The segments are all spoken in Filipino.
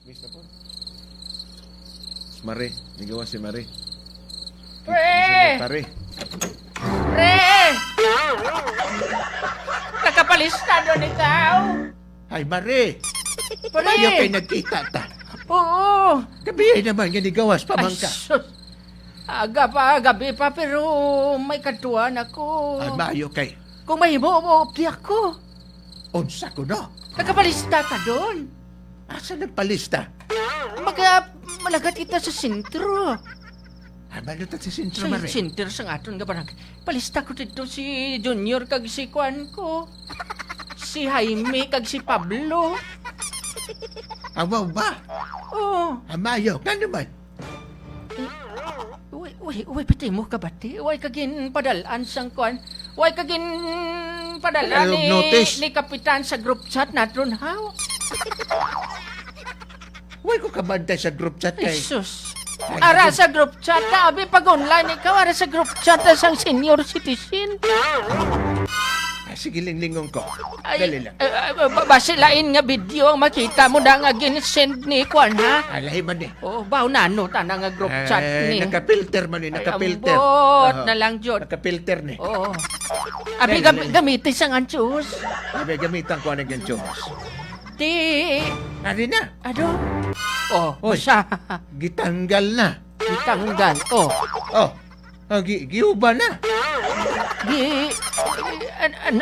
Chismis na po. Si Mare, nigawa si Mare. Pre! Pare. Pre! Nakapalista doon ikaw. Ay, Mare! Pre! Ayaw kayo nagkita ta. Oo. Gabi naman, yan igawas pa man ka. Ay, sus. Aga pa, gabi pa, pero may katuan ako. Ay, maayo kay. Kung may mo, tiyak ko. Unsa ko no? Nakapalista ka doon. Asa nagpalista? Malagat kita sa sentro. Ay, malutat si Sintro, Sa Mare. sentro sa aton nga barang. Palista ko dito si Junior kag si Juan ko. Si Jaime kag si Pablo. Awaw ba? Oh. Amayo, nga naman. Uy, pati mo ka bati? Uy, kagin padalaan sang Juan. Uy, kagin padalaan Anong notice? ni Kapitan sa group chat naton, how? Huwag ko kabantay sa group chat kay. Jesus. Ara sa group chat ka, abi pag online ikaw, ara sa group chat na sang senior citizen. Ay, sige, linglingong ko. Dali lang. Basilain nga video ang makita mo na nga gin-send ni Juan, ha? Alay man eh. Oh, baw nano ta na nga group chat ni. Nakapilter man eh, nakapilter. Ambot Oo. na lang jud. Nakapilter ni. Oo. Abi Dali. gamitin sang anchus. Sabi, gamitan ko ang yung chumos. Ti Ari na, ano? Oh, Oy. siya. gitanggal na. Itanggal. Oh. Oh, giuba na.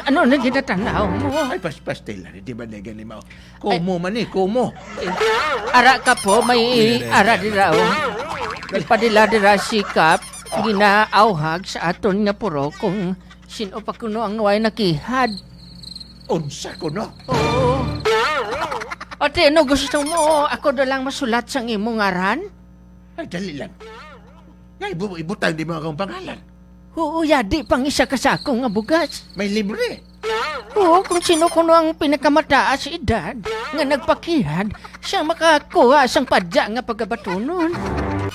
Ano na ginatanaw mo? Ay, pastil na, di ba na gani mo? Kumo man eh, kumo. Ara ka po, may ara dira o. Nagpadila dira sikap, ginaawhag sa aton nga puro kung sino pa kuno ang way nakihad. Unsa ko no? Oo. Ate, ano gusto mo? Ako na lang masulat sa imong ngaran? Ay, dali lang. Ngay, ibutang di mo akong pangalan. Oo, yadi pang isa ka sa akong nga bugas. May libre. Oo, kung sino kuno ang pinakamataas edad nga nagpakihad, siya makakuha sang padya nga pagkabatunon.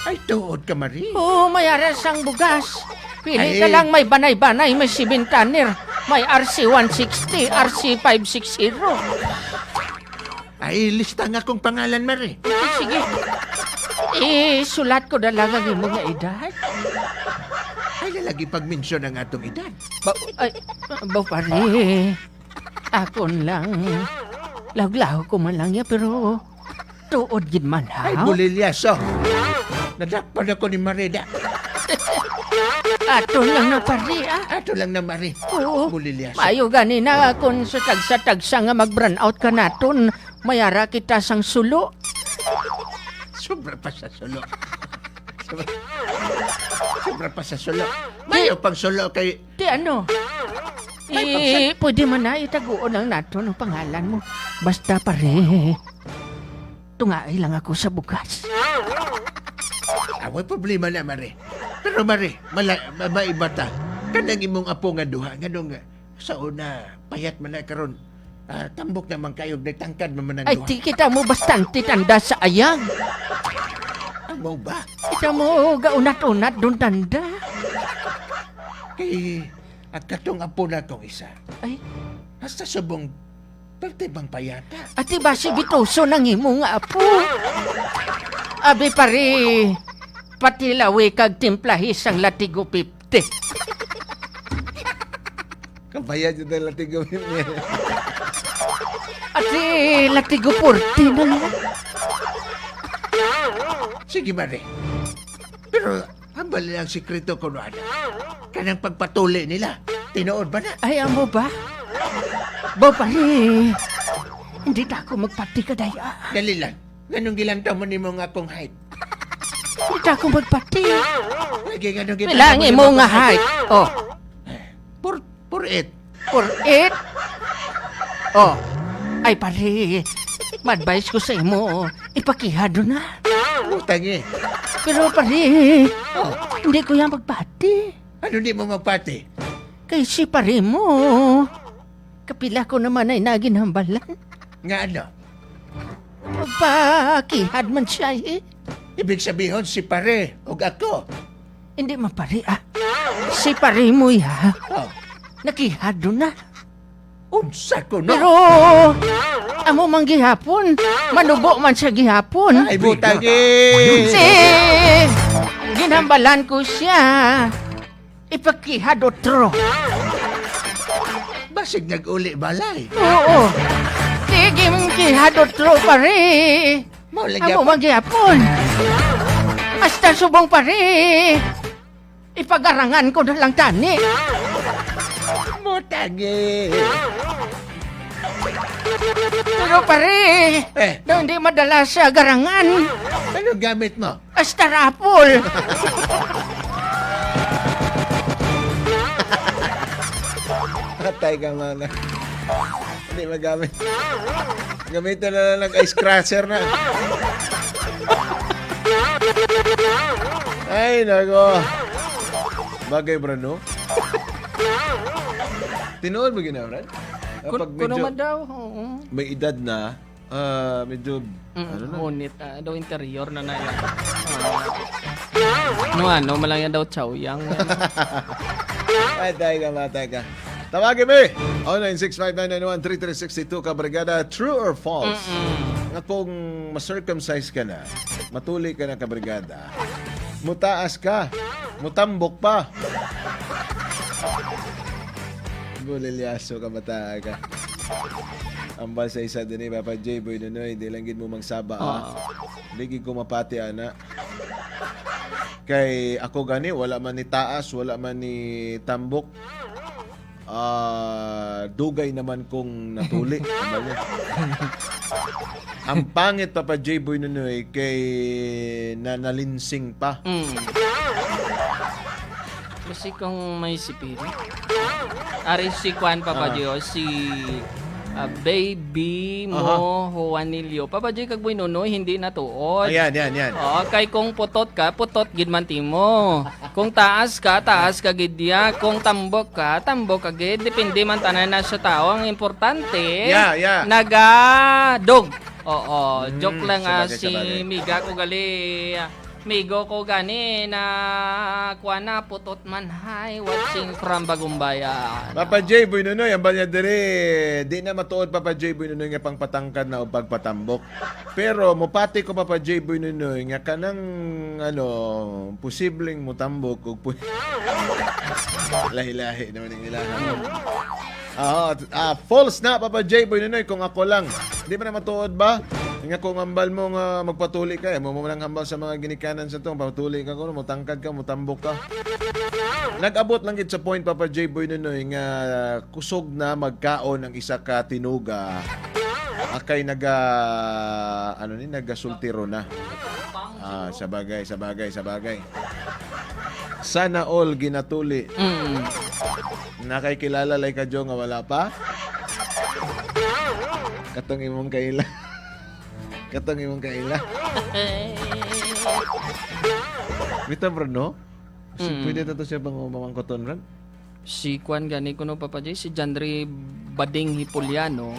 Ay, tuod ka, Marie. Oo, may aras ang bugas. Pili ka Ay. lang may banay-banay, may sibentanir, may RC160, RC560. Ay, lista nga kong pangalan, Marie. Sige. Sulat ko na lang ang imong nga edad. Ay, lalagi pag-mention ang atong edad. Ba pare, akon lang. Laglaw ko man lang ya, pero tuod gid man ha. Ay, bulilyaso. Nadakpan ako ni Mareda. Aton lang na pare ah. Ato lang na, Marie. Oo. Bulilyaso. Mayo gani na kung sa tagsa-tagsa nga mag-burn out ka naton, mayara kita sang sulo. Sobra pa sa sulo. Sobra pa sa sulo. Mayo pang sulo kay... Di ano? Pwede man na itaguon lang naton ang pangalan mo. Basta pare, tungaay lang ako sa bukas. Away problema na, Marie. Pero, Marie, maiba ta. Kanang imong apo nga duha. Nga nung sa una, payat man na karon. Tambok naman kayo, nagtangkad man ang Ay, duha. di kita mo bastante tanda sa ayang. Amo ba? Kita mo gaunat-unat doon tanda. Kay at katong apo na kong isa. Ay, Hasta subong parte bang payata. ati ba si Bitoso nang imo nga apo? Abi pare, pati lawi kag timplahis ang latigo 50. Kapaya dyan na lating gawin niya. Ati latigo 40 na lang. Sige, Mare. Pero, hambal ang sikreto ko ano. Kanang pagpatuli nila. Tinood ba na? Ay, amo ba? Ba pare, hindi na ako magpati ka daya. Dali lang. Ganong gilantaw mo ni mo nga akong height. Hindi na ako magpati. Lagi ganong gilantaw Bilangin mo nga height. Oh, For it. for it. Oh, ay pare, ma-advise ko sa imo, ipakihado na. Utang eh. Pero pare, hindi ko yan magpati. Ano di mo magpati? Kay si pare mo, kapila ko naman ay naginhambalan. Nga ano? Magpakihad man siya eh. Ibig sabihin si pare o ako. Hindi man pare ah. Si pare mo ya, Oh, nakihado na. unsa ko no? Pero, amo man gihapon. Manubo man siya gihapon. Ay, butang Si ginambalan ko siya. Ipakihadotro. Basig nag-uli balay. Oo. Sige mong kihadotro pare. Maulagyan Amo man gihapon. Hasta subong pare. Ipagarangan ko na lang tani. Butang Pero pare, daw hindi madala sa garangan. Ano gamit mo? Hasta rapol. Patay ka mana. Hindi magamit. Gamitin na lang ng ice crusher na. Ay, nako. Bagay, bro, no? Tinuod mo gina, Brad? Kapag Kuno medyo man daw. Oo. may edad na, medyo, ano na? Ngunit daw interior na yan. Ano, malang yan daw chowyang. Ay, matay ka. Tawagin mo eh! 0965-991-3362 ka, Brigada. True or false? Nga kung ma-circumcise ka na, matuli ka na ka, Brigada, mutaas ka, mutambok pa. Bulilyaso ka, mata ka. Ambal sa isa din eh, Papa J, Boy Nonoy, di lang gid mo magsaba, Ligi ko mapati, ana. Kay ako gani, wala man ni taas, wala man ni tambok. Dugay naman kong natuli. Ang pangit, Papa J, Boy Nonoy, kay nanalinsing pa. Kasi kung may sipiri. Ari si Juan Papa Dio, si baby mo, Juanilio. Papa J, kagboy nunoy, hindi natuod. Ayan. Kay kung putot ka, putot gid man timo. Kung taas ka gid ya. Kung tambok ka gid. Depende man tanan na sa tao. Ang importante, Yeah. nagadog. Oo, joke lang sabagay, si sabagay. Miga ko gali. Migo ko gani na kuha na putot man hay watching from Bagumbayan. Papa J, Boy Nonoy, ang balya diri, di na matuod, Papa J, Boy Nonoy, nga pang patangkad na o pagpatambok. Pero, mupati ko, Papa J, Boy Nonoy, nga kanang, posibleng mutambok o lahi-lahi naman yung ilahan. False na, Papa J, Boy Nonoy, kung ako lang. Di ba na matuod ba? Nga kung ambal mo nga magpatuli ka, mo lang hambal sa mga ginikanan sa itong, patuli ka kung mutangkad ka, mutambok ka. Nag-abot lang gid sa point, Papa J, Boy Nonoy, nga kusog na magkaon ang isa ka tinuga. Akay nagasultiro na. Sabagay. Sana all ginatuli. Nakay kilala lay ka Jo nga wala pa. Katong imong kaila. Bita bro, no? Pwede to siya bang mamangkoton, bro? Si Kwan gani kuno Papa J, si Jandre Bading Hipuliano.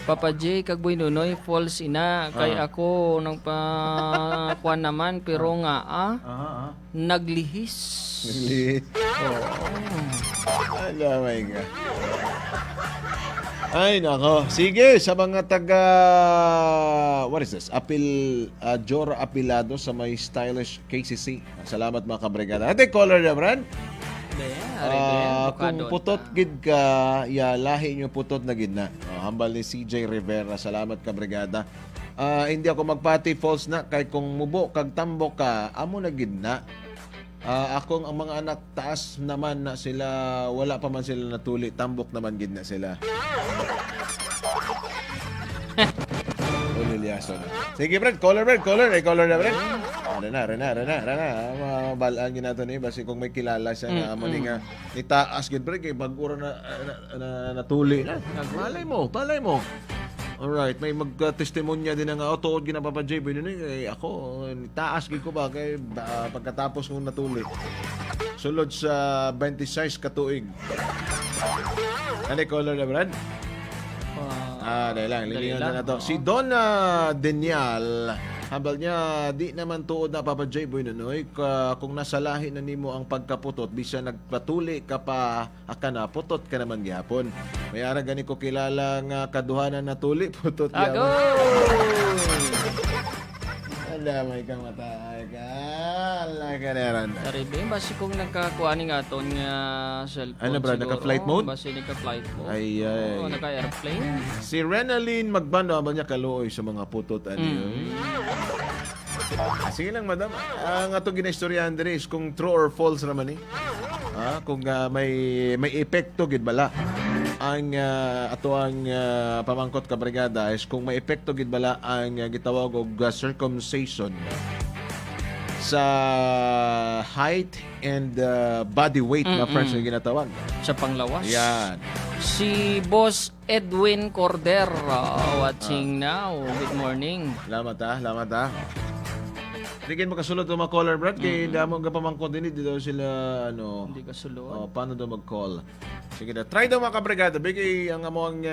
Papa J, kagboy nunoy, false ina. Kay ako nang pa Kwan naman, pero nga naglihis. Oh my God. Ay, nako. Sige, sa mga taga... What is this? Jora Apilado sa may stylish KCC. Salamat mga kabrigada. Ate, caller na, Brad? Kung putot gid ka, lahi nyo putot na gid na. Hambal ni CJ Rivera. Salamat kabrigada. Hindi ako magpati false na. Kay kung mubo, kag tambok ka, amo na gid na. Akong ang mga anak taas naman na sila, wala pa man sila natuli, tambok naman gid na sila. Ulilyaso na. Sige Brad, caller na Brad. Rena. Balaan ginato ni basi kung may kilala siya na amo ni nga itaas gid Brad kay bag-ura na natuli na. Balay mo. Alright, may magtestimonya din nga tuod gina Papa J, ako taas gid ko ba kay pagkatapos kong natuli. Sulod sa 26 katuig. Ano caller na Brad? Dahil lang, Dali lilingan lang, na to. oo. Si Donna Denial, habal niya, di naman tuod na Papa J. Boy Nonoy, kung nasa lahi na nimo ang pagkaputot, bisa nagpatuli ka pa, aka na, putot ka naman gyapon. May ara gani ko kilala nga kaduhanan na tuli, putot Ago! Ala, may kamatay ka. Ala ka neran. Aribe, basi kung nagkakuha ni nga aton nga cellphone Ano, bro, siguro. naka-flight mode? Basi naka-flight mode. Ay, ay. Oo, naka-airplane. Si Renaline Magbando, habal niya kaluoy sa mga putot. Sige lang, madam. Ang atong ginaistoryahan diri is kung true or false naman kung may epekto gid bala ang ato ang pamangkot ka brigada is kung may epekto gid bala ang gitawag og circumcision sa height and body weight na friends nga ginatawag. Sa panglawas. Yan. Si Boss Edwin Cordero watching now. Good morning. Salamat. Tingin mo kasulod ng mga caller, Brad. Kaya damo nga pamangkot din, di daw sila, Hindi ka sulod. paano daw mag-call. Sige na. Try daw mga kabrigada. Bigay ang among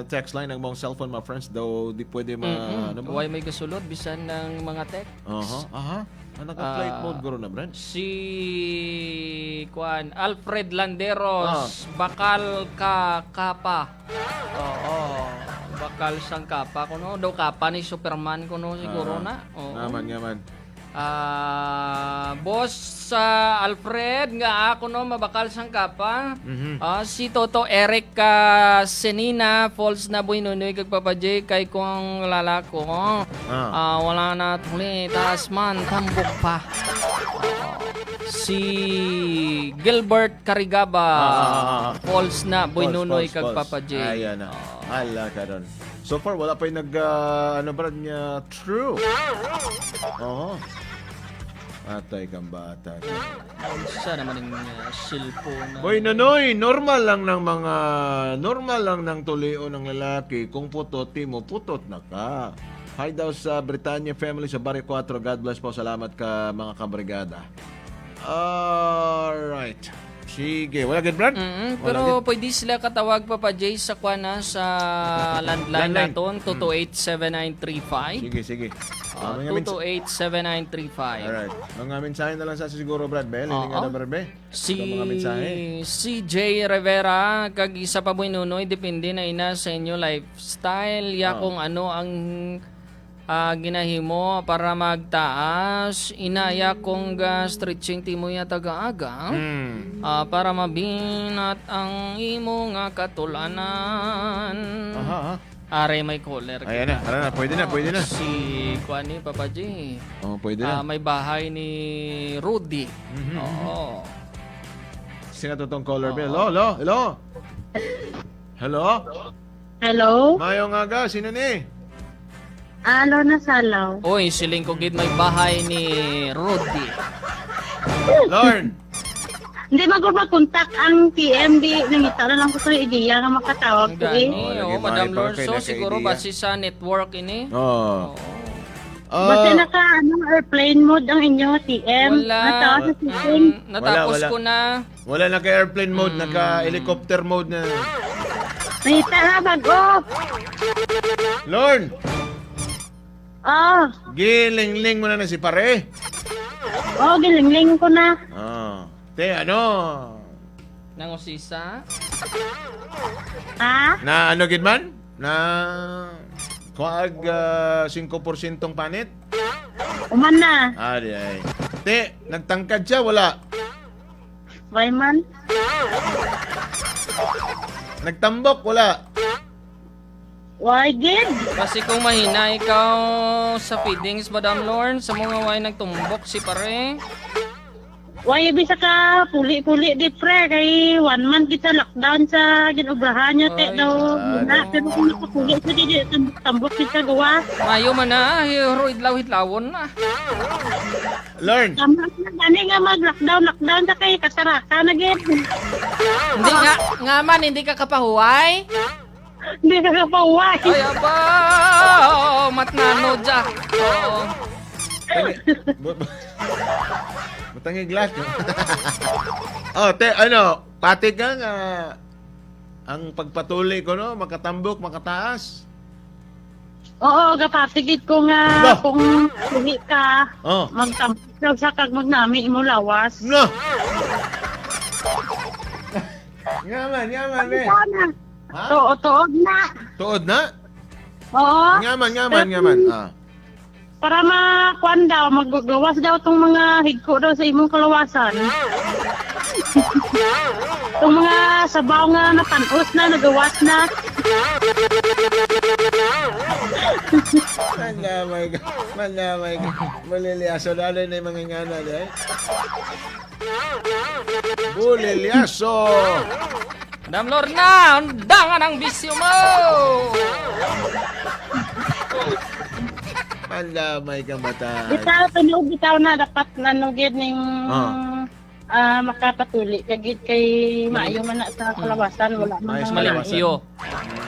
text line, ang among cellphone, mga friends. Daw, di pwede ano ba? Why may kasulod? Bisan ng mga tech. Aha. Naka-flight mode guro na, Brad. Si Alfred Landeros, bakal ka kapa. Oo. Bakal sang kapa kuno, daw kapa ni Superman kuno siguro na. Oo. Ngaman. Boss Alfred nga ako no mabakal sang kapa. Mhm. Si Toto Eric Senina falls na buinunoy kag Papa J kay kung lalako. Wala na tuli taas man tambok pa. Si Gilbert Carigaba falls na buinunoy kag Papa J. Ayan na. Ala ka ron. So far, wala pa yung Brad niya, true. Oo. Atay kang bata. Sa naman yung cellphone. Boy, Nonoy, normal lang ng tulio ng lalaki. Kung putot mo, putot na ka. Hi daw sa Britannia family sa Barrio 4. God bless po. Salamat ka mga kabrigada. Alright. Sige. Wala good, Brad? Pero pwede sila katawag Papa J sa kwana sa landline naton 228-7935. Sige. 228-7935. Alright. Mga mensahe na lang sa siguro, Brad Bell. Hindi nga na, Brad Bell. Mga mensahe. Si Jay Rivera kag isa pa boy nunoy depende na ina sa inyo lifestyle ya kung ano ang ginahimo para magtaas inaya kong stretching timo ya taga-aga para mabinat ang imo nga katulanan. Aha. Are may caller. Ayan na. Tara na. Pwede na. Si Kwani Papa J. Pwede na. May bahay ni Rudy. Oo. Sino to tong caller bell? Hello? Hello? Mayong aga. Sino ni? Alo na salaw. Oy, siling ko gid may bahay ni Rudy. Lorne. Hindi magkontak ang PMD. Nangita na lang ko sa ideya nga makatawag ko eh. Gani, lagi Madam mga Lorso, ipakay na siguro ka-idea. base sa network ini. Basta naka airplane mode ang inyo TM. Wala. Natawa sa setting. Natapos Wala. ko na. Wala naka-airplane mode. Naka-helicopter mode na. Nangita na mag-off. Lorne. Oh, Gilingling mo na si pare. gilingling ko na. Nangusisa. Ha? Na ano gid man? Na kuag 5% panit? Uman na. Ay. Nagtangkad siya, wala. Wayman? Nagtambok, wala. Why gid? Kasi kung mahina ikaw sa feedings, Madam Lorne, sa mga way nagtumbok si pare. Why bisa ka puli-puli di pre kay 1 month kita lockdown sa ginobrahan niya te Ay, daw. Na pero kung nakapuli sa di tambok kita gawa. Mayo man na, hiro idlaw-idlawon na. Lorne. Tama na gani nga mag-lockdown sa kay kasaraka na gid. Hindi nga man, hindi ka kapahuway. Hindi ka kapaway. Ay, aba! Matnano dyan. Oo. Butangi glass. Pati ka nga. ang pagpatuli ko, no? Makatambok, makataas. Oo, gapatigid ko nga No. kung puli ka, Oh. magtambok sa kag magnami mo lawas. No! Ngaman, be. Sana. Ha? Tuod na. Tuod na? Oo. Ngaman. Ah. Para makuan daw, maggawas daw tong mga higko daw sa imong kalawasan. Itong mga sabaw nga napanos na, nagawas na. Malamay ka. Maliliaso lalo na yung mga ngana dahil. Bulilyaso! Madam Lorna, undangan ang bisyo mo! Malamay kang bata. Bitaw na dapat nanugid ning makapatuli kagid kay maayo man na sa kalawasan wala man Maayos mga- Malimpyo.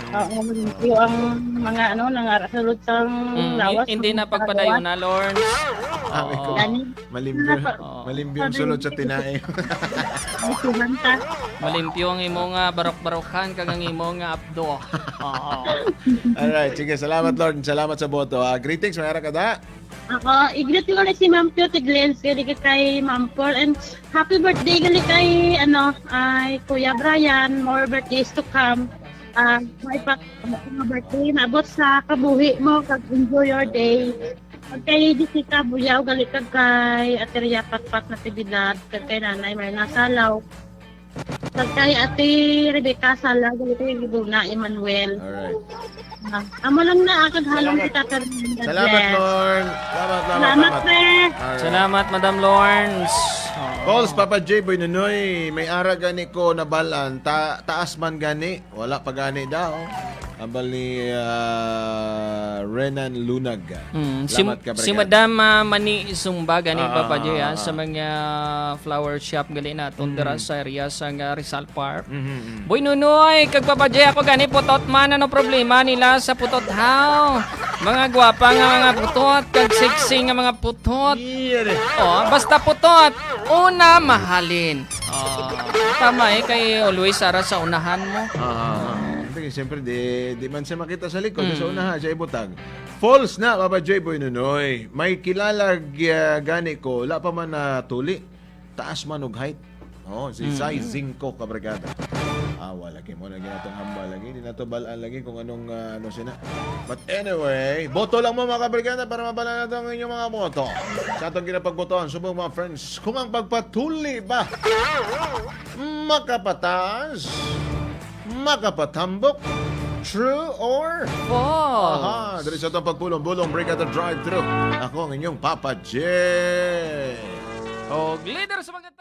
Oo, malimpyo ang mga nangarasulod sa lawas. Hindi na pagpadayo na, Lorns. Sabi ko, Gani, malimbyo ang sulod sa tinae. isuhan ka. Malimpyo ang imo nga barok-barokan kag ang imo nga abdo. Oo. Alright, sige. Salamat, Lord. Salamat sa boto. Greetings, mayara ka da. Ako, i-greet ko ulit si Ma'am Pio Tiglens, gali kay Ma'am Paul, and happy birthday gali kay, ay Kuya Brian, more birthdays to come. May pa, mga birthday, naabot sa kabuhi mo, enjoy your day. Pag kay Jessica Buyaw, gali kag kay Ateria Patpat na Tibidad, kag kay Nanay Marna Salaw. Pag kay Ate Rebecca Salaw, gali kay Gibuna Emmanuel. Alright. Amo lang na, akag halong kita karin. Salamat, Lord. Salamat, pre. Alright. Salamat, Madam Lawrence. Calls, Papa J. Boy Nunoy, may ara gani ko na balan, taas man gani, wala pa gani daw. Abal ni Renan Lunag. Salamat ka, Si Brigada. Madam Mani Zumba gani Papa J sa mga flower shop gali na tundra sa area sa Rizal Park. Boy Nunoy, kag Papa J ako gani putot man ano problema nila sa putot haw. Mga gwapa nga mga putot kag sexy nga mga putot. Iyan eh. Oh, basta putot. Una mahalin. Oh, tama kay always ara sa unahan mo. Sige, siyempre, di man siya makita sa likod. Sa unahan, siya ibutag. False na, Papa J. Boy Nunoy. May kilala gani ko, wala pa man na tuli. Taas man og height. Oh, si size 5 kabrigada. Wala kay mo na ginatong hamba lagi. Di na to balaan lagi kung anong ano sina. But anyway, boto lang mo mga kabrigada para mabala na ang inyong mga boto. Sa atong ginapagbotohan, subong mga friends, kung ang pagpatuli ba makapataas, makapatambok, true or False. aha, dali sa itong pagpulong-bulong Brigada Drive-Thru. Ako ang inyong Papa J. Og leader sa mga